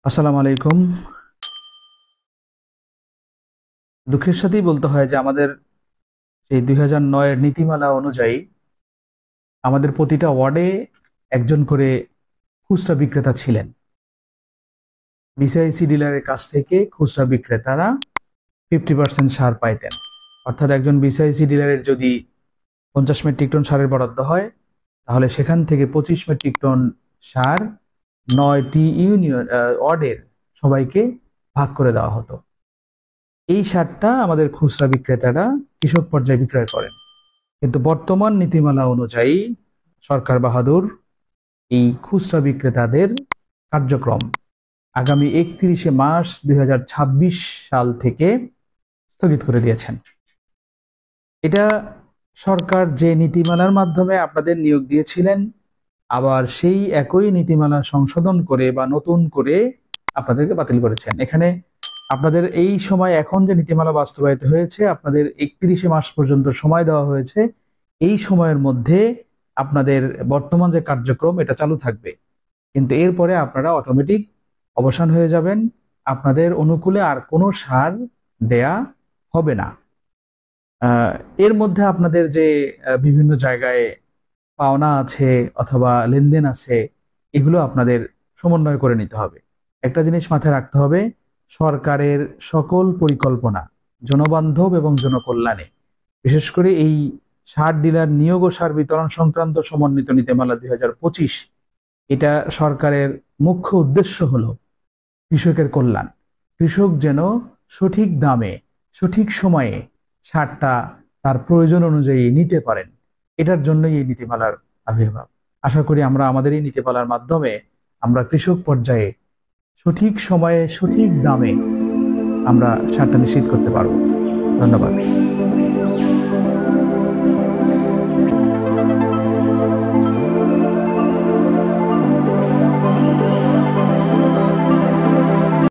আসসালামু আলাইকুম। দুঃখের সাথেই বলতে হয় যে আমাদের এই 2009-এর নীতিমালা অনুযায়ী আমাদের প্রতিটা ওয়ার্ডে একজন করে খুচরা বিক্রেতা ছিলেন। বিসিআইসি ডিলারের কাছ থেকে খুচরা বিক্রেতারা 50% সার পাইতেন। অর্থাৎ একজন বিসিআইসি ডিলারের যদি 50 মেট্রিক টন সারের বরাদ্দ হয়, তাহলে সেখান থেকে 25 মেট্রিক টন সার 9টি ইউনিয়ন ওয়ার্ডের সবাইকে ভাগ করে দেওয়া হতো। এই সারটা আমাদের খুচরা বিক্রেতারা কৃষক পর্যায়ে বিক্রয় করেন। কিন্তু বর্তমান নীতিমালা অনুযায়ী সরকার বাহাদুর এই খুচরা বিক্রেতাদের কার্যক্রম আগামী 31 মার্চ 2026 সাল থেকে স্থগিত করে দিয়েছেন। এটা সরকার যে নীতিমালার মাধ্যমে আপনাদের নিয়োগ দিয়েছিলেন, আবার সেই একই নীতিমালা সংশোধন করে বা নতুন করে আপনাদেরকে বাতিল করেছেন। এখানে আপনাদের এই সময় এখন যে নীতিমালা বাস্তবায়িত হয়েছে, আপনাদের 31 মার্চ পর্যন্ত সময় দেওয়া হয়েছে। এই সময়ের মধ্যে আপনাদের বর্তমান যে কার্যক্রম এটা চালু থাকবে, কিন্তু এরপরে আপনারা অটোমেটিক অবসান হয়ে যাবেন। আপনাদের অনুকূলে আর কোনো সার দেয়া হবে না। এর মধ্যে আপনাদের যে বিভিন্ন জায়গায় পাওনা আছে অথবা লেনদেন আছে, এগুলো আপনাদের সমন্বয় করে নিতে হবে। একটা জিনিস মাথায় রাখতে হবে, সরকারের সকল পরিকল্পনা জনবান্ধব এবং জনকল্যাণে, বিশেষ করে এই সার ডিলার নিয়োগ ও সার বিতরণ সংক্রান্ত সমন্বিত নীতিমালা 2025, এটা সরকারের মুখ্য উদ্দেশ্য হলো কৃষকের কল্যাণ। কৃষক যেন সঠিক দামে সঠিক সময়ে সারটা তার প্রয়োজন অনুযায়ী নিতে পারেন, এটার জন্যই এই নীতিমালার আবির্ভাব। আশা করি আমরা আমাদের এই নীতিমালার মাধ্যমে আমরা কৃষক পর্যায়ে সঠিক সময়ে সঠিক দামে আমরা সারটা নিশ্চিত করতে পারব। ধন্যবাদ।